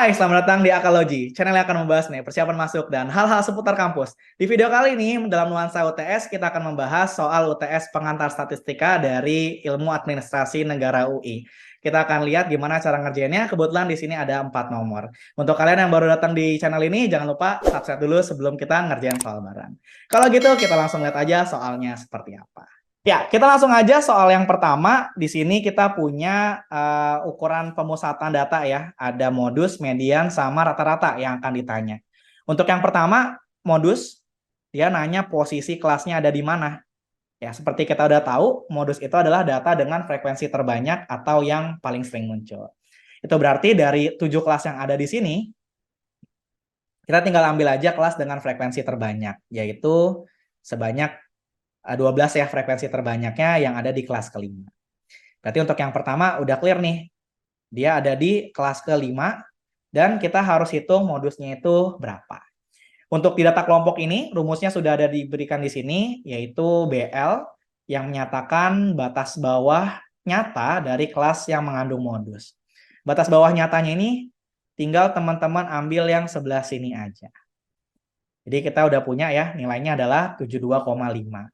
Hai, selamat datang di Akalogy, channel yang akan membahas nih persiapan masuk dan hal-hal seputar kampus. Di video kali ini, dalam nuansa UTS, kita akan membahas soal UTS pengantar statistika dari Ilmu Administrasi Negara UI. Kita akan lihat gimana cara ngerjainnya. Kebetulan di sini ada 4 nomor. Untuk kalian yang baru datang di channel ini, jangan lupa subscribe dulu sebelum kita ngerjain soal bareng. Kalau gitu, kita langsung lihat aja soalnya seperti apa. Ya, kita langsung aja soal yang pertama. Di sini kita punya ukuran pemusatan data ya. Ada modus, median, sama rata-rata yang akan ditanya. Untuk yang pertama, modus, dia nanya posisi kelasnya ada di mana. Ya, seperti kita udah tahu, modus itu adalah data dengan frekuensi terbanyak atau yang paling sering muncul. Itu berarti dari 7 kelas yang ada di sini, kita tinggal ambil aja kelas dengan frekuensi terbanyak, yaitu sebanyak 12 ya frekuensi terbanyaknya yang ada di kelas kelima. Berarti untuk yang pertama udah clear nih. Dia ada di kelas kelima dan kita harus hitung modusnya itu berapa. Untuk di data kelompok ini rumusnya sudah ada diberikan di sini, yaitu BL yang menyatakan batas bawah nyata dari kelas yang mengandung modus. Batas bawah nyatanya ini tinggal teman-teman ambil yang sebelah sini aja. Jadi kita udah punya ya, nilainya adalah 72,5.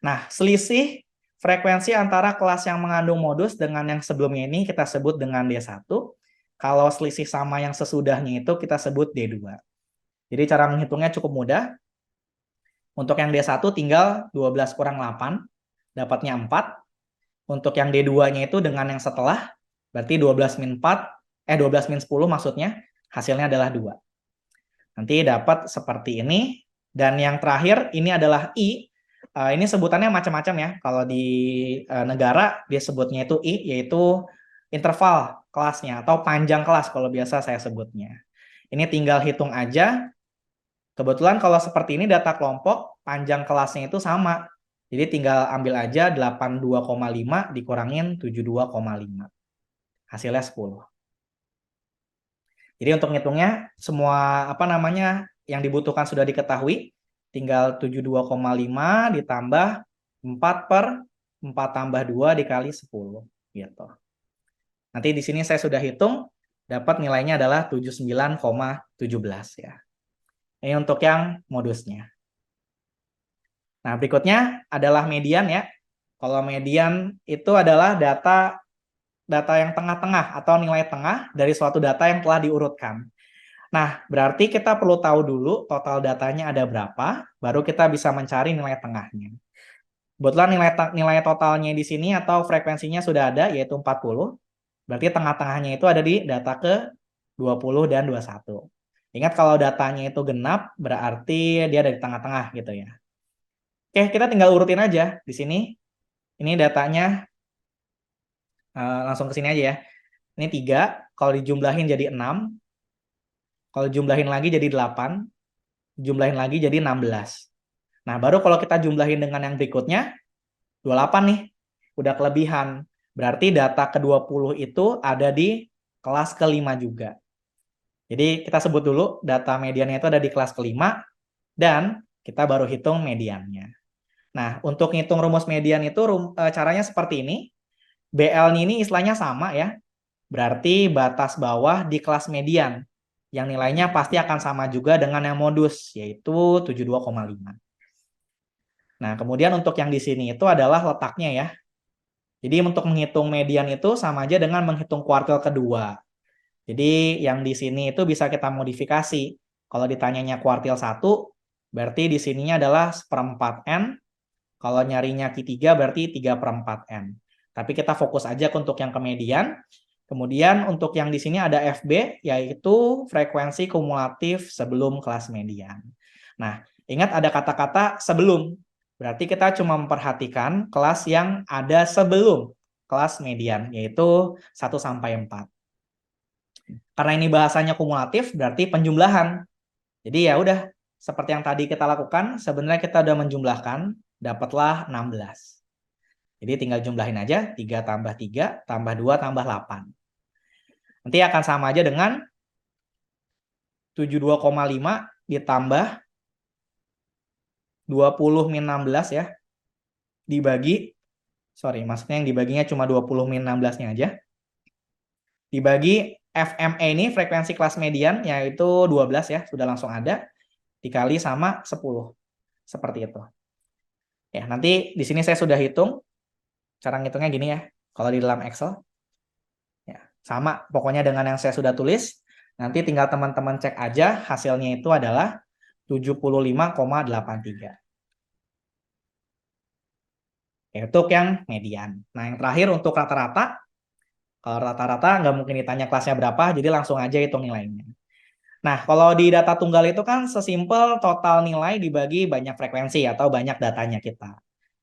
Nah, selisih frekuensi antara kelas yang mengandung modus dengan yang sebelumnya ini kita sebut dengan D1. Kalau selisih sama yang sesudahnya itu kita sebut D2. Jadi cara menghitungnya cukup mudah. Untuk yang D1 tinggal 12 kurang 8, dapatnya 4. Untuk yang D2-nya itu dengan yang setelah, berarti 12 min 4, 12 min 10 maksudnya, hasilnya adalah 2. Nanti dapat seperti ini. Dan yang terakhir, ini adalah I. Ini sebutannya macam-macam ya. Kalau di negara dia sebutnya itu I, yaitu interval kelasnya atau panjang kelas kalau biasa saya sebutnya. Ini tinggal hitung aja. Kebetulan kalau seperti ini data kelompok panjang kelasnya itu sama. Jadi tinggal ambil aja 82,5 dikurangin 72,5. Hasilnya 10. Jadi untuk ngitungnya semua yang dibutuhkan sudah diketahui. Tinggal 72,5 ditambah 4 per 4 tambah 2 dikali 10 gitu. Nanti di sini saya sudah hitung, dapat nilainya adalah 79,17 ya. Ini untuk yang modusnya. Nah, berikutnya adalah median ya. Kalau median itu adalah data yang tengah-tengah atau nilai tengah dari suatu data yang telah diurutkan. Nah, berarti kita perlu tahu dulu total datanya ada berapa, baru kita bisa mencari nilai tengahnya. Kebetulan nilai totalnya di sini atau frekuensinya sudah ada, yaitu 40. Berarti tengah-tengahnya itu ada di data ke 20 dan 21. Ingat kalau datanya itu genap, berarti dia ada di tengah-tengah gitu ya. Oke, kita tinggal urutin aja di sini. Ini datanya, langsung ke sini aja ya. Ini 3, kalau dijumlahin jadi 6. Kalau jumlahin lagi jadi 8, jumlahin lagi jadi 16. Nah, baru kalau kita jumlahin dengan yang berikutnya, 28 nih, udah kelebihan. Berarti data ke-20 itu ada di kelas kelima juga. Jadi kita sebut dulu data mediannya itu ada di kelas kelima, dan kita baru hitung mediannya. Nah, untuk ngitung rumus median itu caranya seperti ini. BL-nya ini istilahnya sama ya, berarti batas bawah di kelas median yang nilainya pasti akan sama juga dengan yang modus, yaitu 72,5. Nah, kemudian untuk yang di sini itu adalah letaknya ya. Jadi untuk menghitung median itu sama aja dengan menghitung kuartil kedua. Jadi yang di sini itu bisa kita modifikasi. Kalau ditanyanya kuartil 1, berarti di sininya adalah 1/4 N. Kalau nyarinya Q3 berarti 3/4 N. Tapi kita fokus aja untuk yang ke median. Kemudian untuk yang di sini ada FB, yaitu frekuensi kumulatif sebelum kelas median. Nah, ingat ada kata-kata sebelum. Berarti kita cuma memperhatikan kelas yang ada sebelum kelas median, yaitu 1 sampai 4. Karena ini bahasanya kumulatif, berarti penjumlahan. Jadi ya udah, seperti yang tadi kita lakukan, sebenarnya kita udah menjumlahkan, dapatlah 16. Jadi tinggal jumlahin aja, 3 tambah 3, tambah 2, tambah 8. Nanti akan sama aja dengan 72,5 ditambah 20 min 16 ya. Maksudnya yang dibaginya cuma 20 min 16-nya aja. Dibagi FME ini frekuensi kelas median yaitu 12 ya, sudah langsung ada, dikali sama 10. Seperti itu. Ya, nanti di sini saya sudah hitung. Cara ngitungnya gini ya, kalau di dalam Excel. Ya, sama pokoknya dengan yang saya sudah tulis. Nanti tinggal teman-teman cek aja, hasilnya itu adalah 75,83. Untuk yang median. Nah, yang terakhir untuk rata-rata. Kalau rata-rata nggak mungkin ditanya kelasnya berapa, jadi langsung aja hitung nilainya. Nah, kalau di data tunggal itu kan sesimpel total nilai dibagi banyak frekuensi atau banyak datanya kita.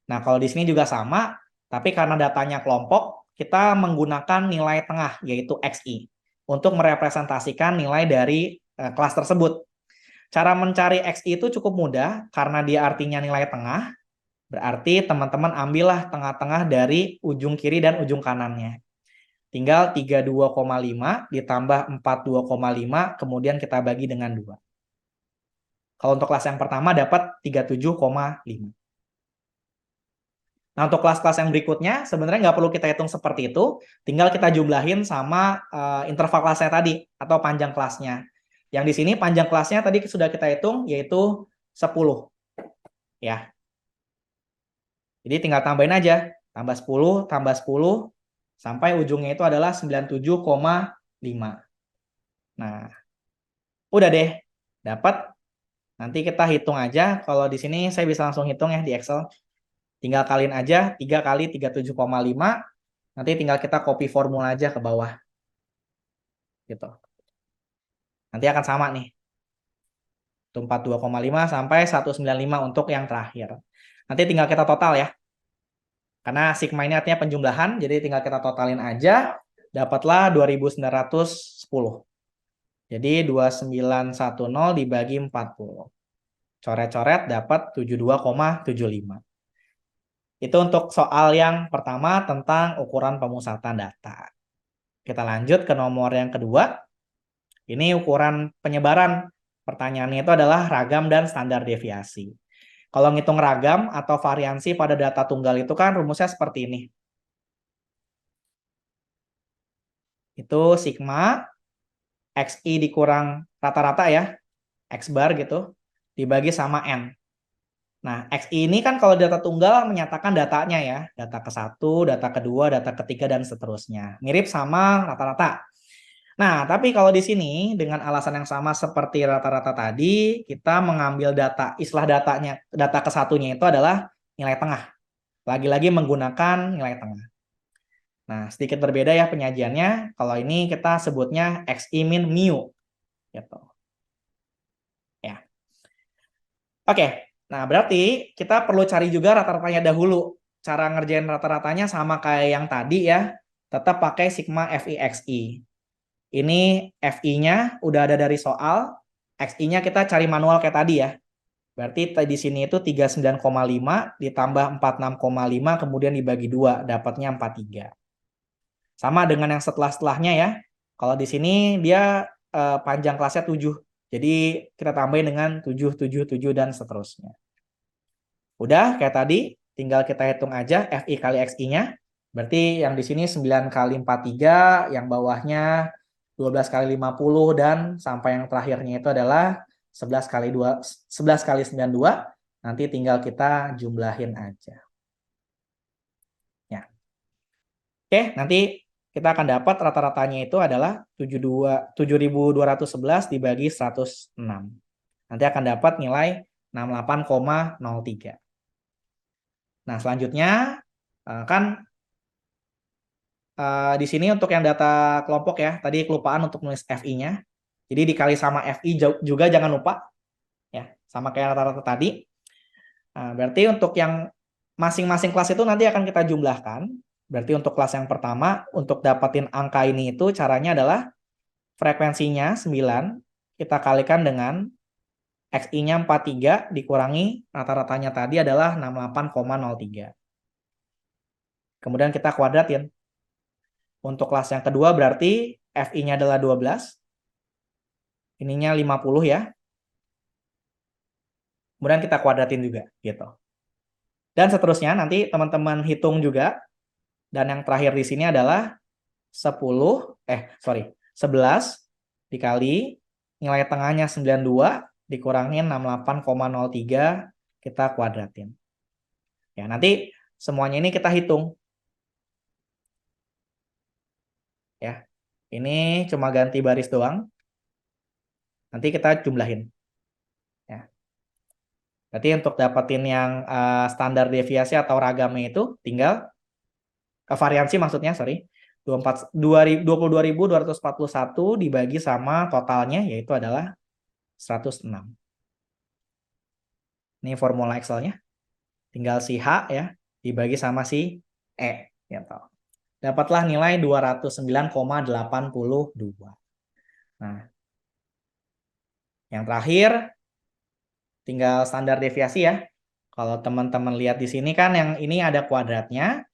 Nah, kalau di sini juga sama, tapi karena datanya kelompok, kita menggunakan nilai tengah, yaitu XI, untuk merepresentasikan nilai dari kelas tersebut. Cara mencari XI itu cukup mudah, karena dia artinya nilai tengah, berarti teman-teman ambillah tengah-tengah dari ujung kiri dan ujung kanannya. Tinggal 32,5 ditambah 42,5, kemudian kita bagi dengan 2. Kalau untuk kelas yang pertama dapat 37,5. Nah, untuk kelas-kelas yang berikutnya, sebenarnya nggak perlu kita hitung seperti itu, tinggal kita jumlahin sama interval kelasnya tadi, atau panjang kelasnya. Yang di sini panjang kelasnya tadi sudah kita hitung, yaitu 10. Ya. Jadi tinggal tambahin aja, tambah 10, sampai ujungnya itu adalah 97,5. Nah, udah deh, dapat. Nanti kita hitung aja, kalau di sini saya bisa langsung hitung ya di Excel. Tinggal kaliin aja 3 kali 37,5, nanti tinggal kita copy formula aja ke bawah. Gitu. Nanti akan sama nih. 42,5 sampai 195 untuk yang terakhir. Nanti tinggal kita total ya. Karena sigma ini artinya penjumlahan, jadi tinggal kita totalin aja, dapatlah 2910. Jadi 2910 dibagi 40. Coret-coret dapat 72,75. Itu untuk soal yang pertama tentang ukuran pemusatan data. Kita lanjut ke nomor yang kedua. Ini ukuran penyebaran. Pertanyaannya itu adalah ragam dan standar deviasi. Kalau ngitung ragam atau variansi pada data tunggal itu kan rumusnya seperti ini. Itu sigma XI dikurang rata-rata ya, X bar gitu, dibagi sama N. Nah, XI ini kan kalau data tunggal menyatakan datanya ya, data ke-1, data kedua, data ketiga, dan seterusnya. Mirip sama rata-rata. Nah, tapi kalau di sini dengan alasan yang sama seperti rata-rata tadi, kita mengambil data, istilah datanya, data ke-1-nya itu adalah nilai tengah. Lagi-lagi menggunakan nilai tengah. Nah, sedikit berbeda ya penyajiannya. Kalau ini kita sebutnya XI min mu. Gitu. Ya. Oke. Nah, berarti kita perlu cari juga rata-ratanya dahulu. Cara ngerjain rata-ratanya sama kayak yang tadi ya. Tetap pakai sigma FIXI. Ini FI-nya udah ada dari soal. XI-nya kita cari manual kayak tadi ya. Berarti di sini itu 39,5 ditambah 46,5 kemudian dibagi 2. Dapatnya 43. Sama dengan yang setelah-setelahnya ya. Kalau di sini dia panjang kelasnya 7. Jadi kita tambahin dengan 7, 7, 7, dan seterusnya. Udah kayak tadi, tinggal kita hitung aja FI kali XI-nya. Berarti yang di sini 9 kali 43, yang bawahnya 12 kali 50, dan sampai yang terakhirnya itu adalah 11 kali 2, 11 kali 92. Nanti tinggal kita jumlahin aja. Ya. Oke, nanti kita akan dapat rata-ratanya itu adalah 7.211 dibagi 106. Nanti akan dapat nilai 68,03. Nah, selanjutnya kan di sini untuk yang data kelompok ya, tadi kelupaan untuk nulis FI-nya. Jadi dikali sama FI juga jangan lupa. Ya, sama kayak rata-rata tadi. Nah, berarti untuk yang masing-masing kelas itu nanti akan kita jumlahkan. Berarti untuk kelas yang pertama, untuk dapatin angka ini itu caranya adalah frekuensinya 9, kita kalikan dengan XI-nya 43 dikurangi rata-ratanya tadi adalah 68,03. Kemudian kita kuadratin. Untuk kelas yang kedua berarti FI-nya adalah 12. Ininya 50 ya. Kemudian kita kuadratin juga gitu. Dan seterusnya nanti teman-teman hitung juga. Dan yang terakhir di sini adalah 10, 11 dikali nilai tengahnya 92 dikurangin 68,03 kita kuadratin. Ya, nanti semuanya ini kita hitung. Ya. Ini cuma ganti baris doang. Nanti kita jumlahin. Ya. Berarti untuk dapetin yang standar deviasi atau ragamnya itu tinggal variansi maksudnya, sorry. 22.241 dibagi sama totalnya yaitu adalah 106. Ini formula Excel-nya. Tinggal si H ya dibagi sama si E gitu. Dapatlah nilai 209,82. Nah, yang terakhir tinggal standar deviasi ya. Kalau teman-teman lihat di sini kan yang ini ada kuadratnya,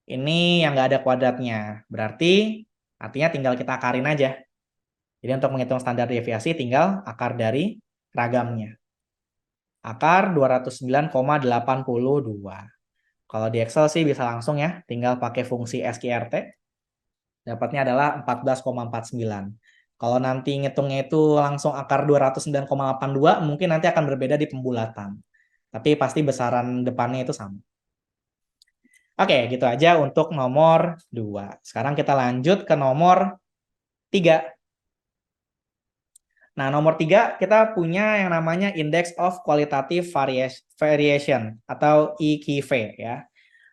ini yang nggak ada kuadratnya. Berarti artinya tinggal kita akarin aja. Jadi untuk menghitung standar deviasi tinggal akar dari ragamnya. Akar 209,82. Kalau di Excel sih bisa langsung ya, tinggal pakai fungsi SQRT. Dapatnya adalah 14,49. Kalau nanti ngitungnya itu langsung akar 209,82, mungkin nanti akan berbeda di pembulatan. Tapi pasti besaran depannya itu sama. Oke, gitu aja untuk nomor 2. Sekarang kita lanjut ke nomor 3. Nah, nomor 3 kita punya yang namanya Index of Qualitative Variation atau IQV ya.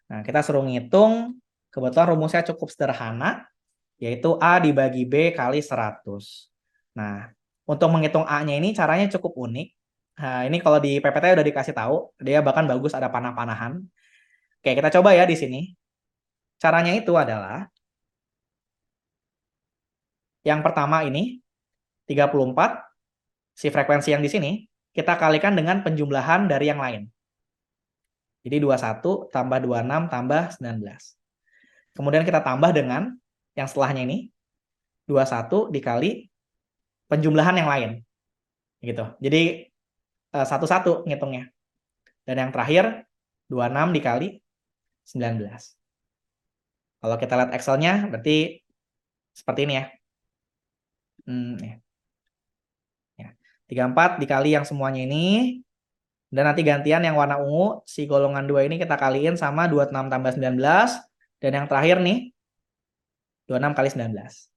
Nah, kita suruh ngitung, kebetulan rumusnya cukup sederhana, yaitu A dibagi B kali 100. Nah, untuk menghitung A-nya ini caranya cukup unik. Nah, ini kalau di PPT udah dikasih tahu, dia bahkan bagus ada panah-panahan. Oke, kita coba ya di sini. Caranya itu adalah yang pertama ini 34, si frekuensi yang di sini kita kalikan dengan penjumlahan dari yang lain. Jadi 21 tambah 26 tambah 19. Kemudian kita tambah dengan yang setelahnya ini 21 dikali penjumlahan yang lain. Gitu. Jadi satu-satu ngitungnya. Dan yang terakhir 26 dikali 19. Kalau kita lihat Excel-nya berarti seperti ini ya. Ya. 34 dikali yang semuanya ini. Dan nanti gantian yang warna ungu, si golongan 2 ini kita kaliin sama 26 tambah 19. Dan yang terakhir nih, 26 kali 19.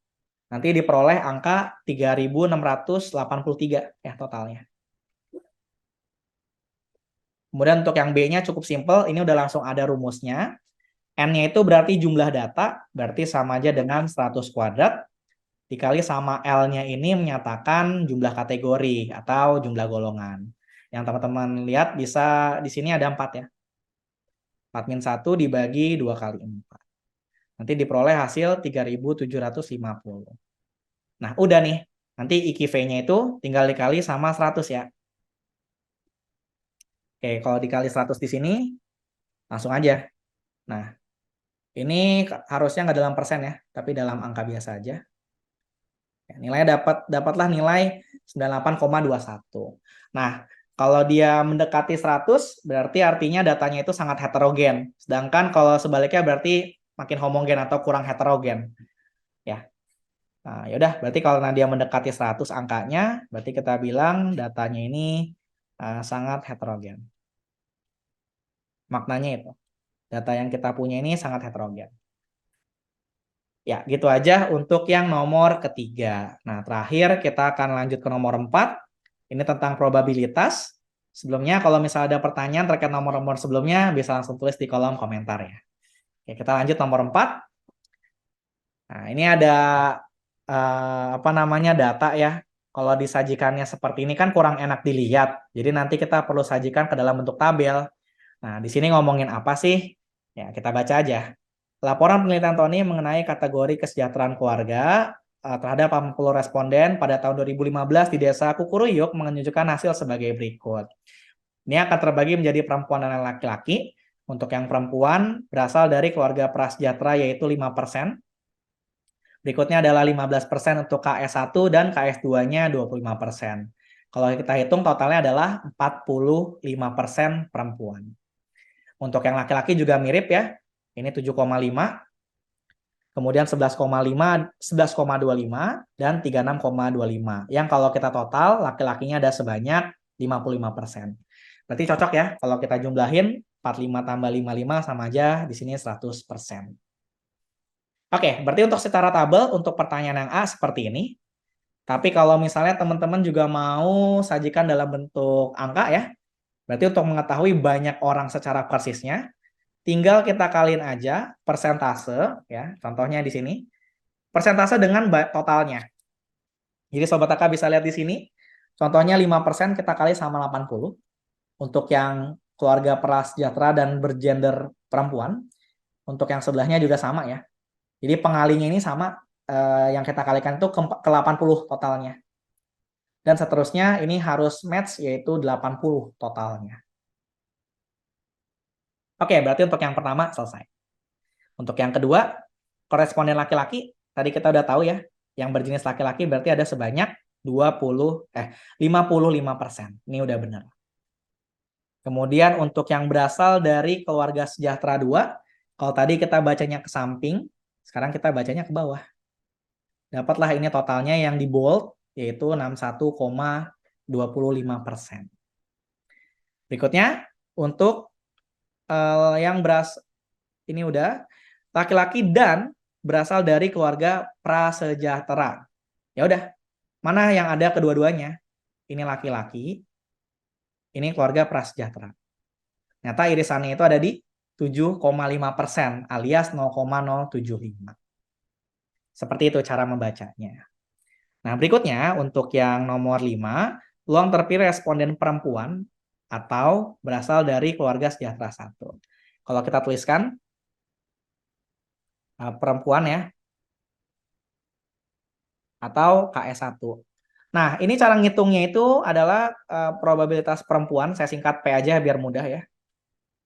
Nanti diperoleh angka 3.683 ya totalnya. Kemudian untuk yang B-nya cukup simpel, ini udah langsung ada rumusnya. N-nya itu berarti jumlah data, berarti sama aja dengan 100 kuadrat, dikali sama L-nya ini menyatakan jumlah kategori atau jumlah golongan. Yang teman-teman lihat bisa di sini ada 4 ya. 4 min 1 dibagi 2 kali 4. Nanti diperoleh hasil 3.750. Nah, udah nih. Nanti IQV-nya itu tinggal dikali sama 100 ya. Oke, kalau dikali 100 di sini, langsung aja. Nah, ini harusnya nggak dalam persen ya, tapi dalam angka biasa aja. Ya, nilainya dapatlah nilai 98,21. Nah, kalau dia mendekati 100, berarti artinya datanya itu sangat heterogen. Sedangkan kalau sebaliknya berarti makin homogen atau kurang heterogen. Ya. Nah, yaudah, berarti kalau dia mendekati 100 angkanya, berarti kita bilang datanya ini sangat heterogen. Maknanya itu. Data yang kita punya ini sangat heterogen. Ya, gitu aja untuk yang nomor ketiga. Nah, terakhir kita akan lanjut ke nomor 4. Ini tentang probabilitas. Sebelumnya, kalau misalnya ada pertanyaan terkait nomor-nomor sebelumnya, bisa langsung tulis di kolom komentar ya. Oke, kita lanjut nomor 4. Nah, ini ada data ya. Kalau disajikannya seperti ini kan kurang enak dilihat. Jadi nanti kita perlu sajikan ke dalam bentuk tabel. Nah, di sini ngomongin apa sih? Ya, kita baca aja. Laporan penelitian Tony mengenai kategori kesejahteraan keluarga terhadap 80 responden pada tahun 2015 di Desa Kukuruyuk menunjukkan hasil sebagai berikut. Ini akan terbagi menjadi perempuan dan laki-laki. Untuk yang perempuan berasal dari keluarga prasejahtera yaitu 5%. Berikutnya adalah 15% untuk KS1 dan KS2-nya 25%. Kalau kita hitung totalnya adalah 45% perempuan. Untuk yang laki-laki juga mirip ya. Ini 7,5. kemudian 11,5, 11,25, dan 36,25. Yang kalau kita total, laki-lakinya ada sebanyak 55%. Berarti cocok ya, kalau kita jumlahin 45 tambah 55 sama aja di sini 100%. Oke, berarti untuk secara tabel, untuk pertanyaan yang A seperti ini. Tapi kalau misalnya teman-teman juga mau sajikan dalam bentuk angka ya, berarti untuk mengetahui banyak orang secara persisnya, tinggal kita kaliin aja persentase ya. Contohnya di sini. Persentase dengan totalnya. Jadi Sobat AK bisa lihat di sini. Contohnya 5% kita kali sama 80. Untuk yang keluarga prasejahtera dan bergender perempuan. Untuk yang sebelahnya juga sama ya. Jadi pengalinya ini sama, yang kita kalikan itu ke 80 totalnya. Dan seterusnya ini harus match, yaitu 80 totalnya. Oke, berarti untuk yang pertama selesai. Untuk yang kedua, koresponden laki-laki, tadi kita udah tahu ya, yang berjenis laki-laki berarti ada sebanyak 55%. Ini udah benar. Kemudian untuk yang berasal dari keluarga sejahtera 2, kalau tadi kita bacanya ke samping, sekarang kita bacanya ke bawah. Dapatlah ini totalnya yang di bold, yaitu 61,25%. Berikutnya, untuk yang ini udah, laki-laki dan berasal dari keluarga prasejahtera. Ya udah, mana yang ada kedua-duanya? Ini laki-laki, ini keluarga prasejahtera. Ternyata irisannya itu ada di 7,5% alias 0,075. Seperti itu cara membacanya. Nah, berikutnya untuk yang nomor 5, peluang terpilih responden perempuan atau berasal dari keluarga sejahtera 1. Kalau kita tuliskan perempuan ya, atau KS1. Nah, ini cara ngitungnya itu adalah probabilitas perempuan, saya singkat P aja biar mudah ya.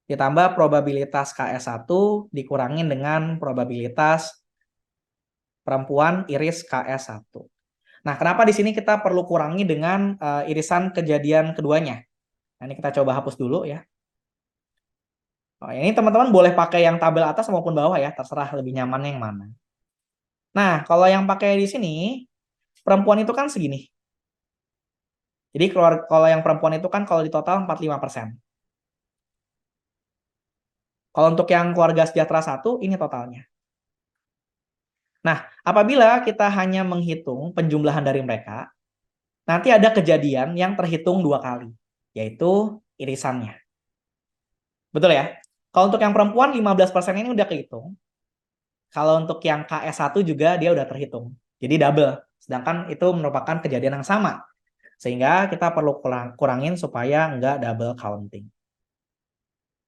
Ditambah probabilitas KS1 dikurangin dengan probabilitas perempuan iris KS1. Nah, kenapa di sini kita perlu kurangi dengan irisan kejadian keduanya? Nah, ini kita coba hapus dulu ya. Oh, ini teman-teman boleh pakai yang tabel atas maupun bawah ya, terserah lebih nyamannya yang mana. Nah, kalau yang pakai di sini, perempuan itu kan segini. Jadi kalau yang perempuan itu kan kalau di total 45%. Kalau untuk yang keluarga sejahtera 1, ini totalnya. Nah, apabila kita hanya menghitung penjumlahan dari mereka, nanti ada kejadian yang terhitung 2 kali, yaitu irisannya. Betul ya? Kalau untuk yang perempuan, 15% ini udah kehitung. Kalau untuk yang KS1 juga dia udah terhitung. Jadi double. Sedangkan itu merupakan kejadian yang sama. Sehingga kita perlu kurangin supaya nggak double counting.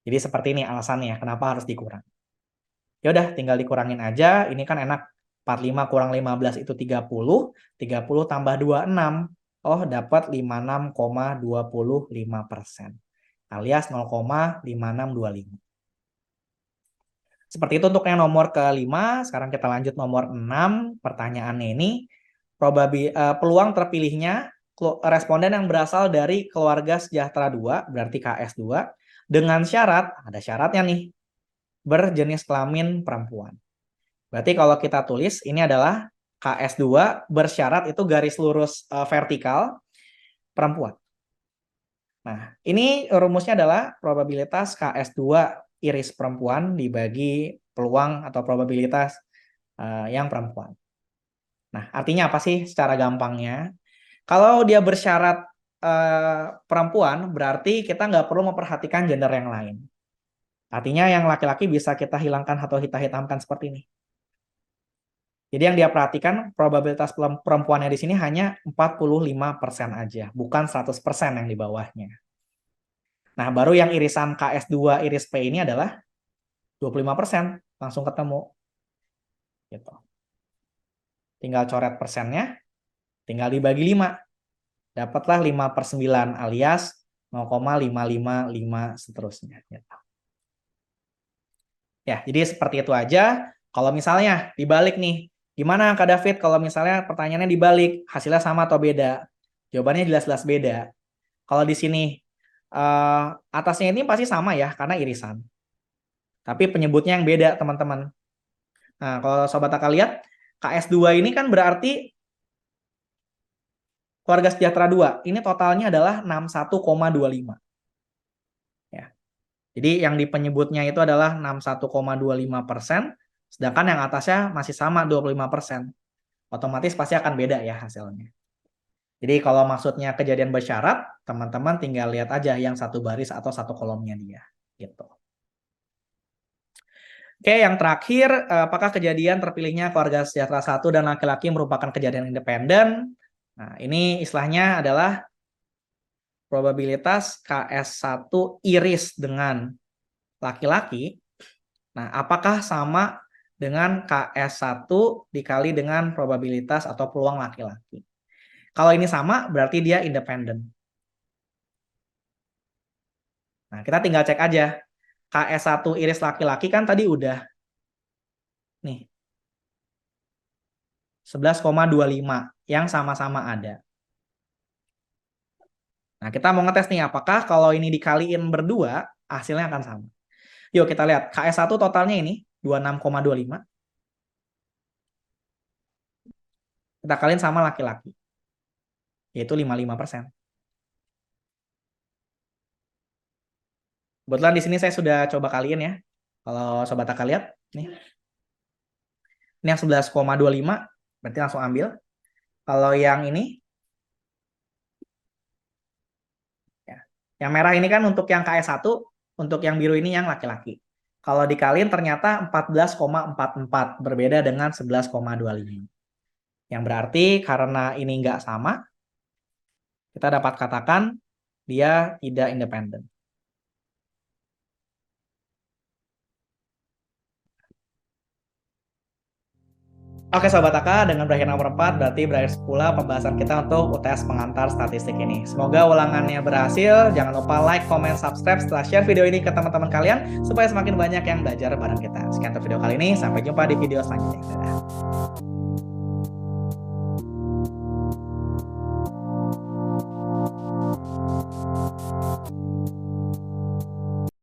Jadi seperti ini alasannya kenapa harus dikurang. Ya udah tinggal dikurangin aja. Ini kan enak. 45 kurang 15 itu 30. 30 tambah 26. Oh, dapat 56,25%. Alias 0,5625. Seperti itu untuk yang nomor kelima. Sekarang kita lanjut nomor 6. Pertanyaannya ini, peluang terpilihnya responden yang berasal dari keluarga sejahtera 2, berarti KS2, dengan syarat, ada syaratnya nih, berjenis kelamin perempuan. Berarti kalau kita tulis, ini adalah KS2 bersyarat itu garis lurus vertikal perempuan. Nah, ini rumusnya adalah probabilitas KS2 iris perempuan dibagi peluang atau probabilitas yang perempuan. Nah, artinya apa sih secara gampangnya? Kalau dia bersyarat perempuan, berarti kita nggak perlu memperhatikan gender yang lain. Artinya yang laki-laki bisa kita hilangkan atau kita hitamkan seperti ini. Jadi yang dia perhatikan probabilitas perempuannya di sini hanya 45% aja, bukan 100% yang di bawahnya. Nah, baru yang irisan KS2 iris P ini adalah 25%, langsung ketemu. Gitu. Tinggal coret persennya, tinggal dibagi 5. Dapatlah 5/9 alias 0,555 seterusnya. Ya, jadi seperti itu aja. Kalau misalnya dibalik nih, gimana Kak David kalau misalnya pertanyaannya dibalik, hasilnya sama atau beda? Jawabannya jelas-jelas beda. Kalau di sini atasnya ini pasti sama ya, karena irisan. Tapi penyebutnya yang beda, teman-teman. Nah, kalau Sobat AK lihat, KS2 ini kan berarti keluarga sejahtera 2. Ini totalnya adalah 61,25. Ya. Jadi yang di penyebutnya itu adalah 61,25%, sedangkan yang atasnya masih sama 25%. Otomatis pasti akan beda ya hasilnya. Jadi kalau maksudnya kejadian bersyarat, teman-teman tinggal lihat aja yang satu baris atau satu kolomnya dia. Gitu. Oke, yang terakhir, apakah kejadian terpilihnya keluarga sejahtera 1 dan laki-laki merupakan kejadian independen? Nah, ini istilahnya adalah probabilitas KS1 iris dengan laki-laki. Nah, apakah sama dengan KS1 dikali dengan probabilitas atau peluang laki-laki? Kalau ini sama, berarti dia independen. Nah, kita tinggal cek aja. KS1 iris laki-laki kan tadi udah. Nih. 11,25 yang sama-sama ada. Nah, kita mau ngetes nih apakah kalau ini dikaliin berdua, hasilnya akan sama. Yuk kita lihat. KS1 totalnya ini 26,25. Kita kaliin sama laki-laki. Yaitu 55%. Kebetulan di sini saya sudah coba kaliin ya. Kalau Sobat AK lihat, nih. Ini yang 11,25, berarti langsung ambil. Kalau yang ini, ya. Yang merah ini kan untuk yang KS1, untuk yang biru ini yang laki-laki. Kalau dikaliin ternyata 14,44, berbeda dengan 11,25. Yang berarti karena ini nggak sama, kita dapat katakan dia tidak independen. Oke Sobat AK, dengan berakhir nomor 4 berarti berakhir pula pembahasan kita untuk UTS pengantar statistik ini. Semoga ulangannya berhasil. Jangan lupa like, comment, subscribe setelah share video ini ke teman-teman kalian supaya semakin banyak yang belajar bareng kita. Sekian untuk video kali ini, sampai jumpa di video selanjutnya. Dadah.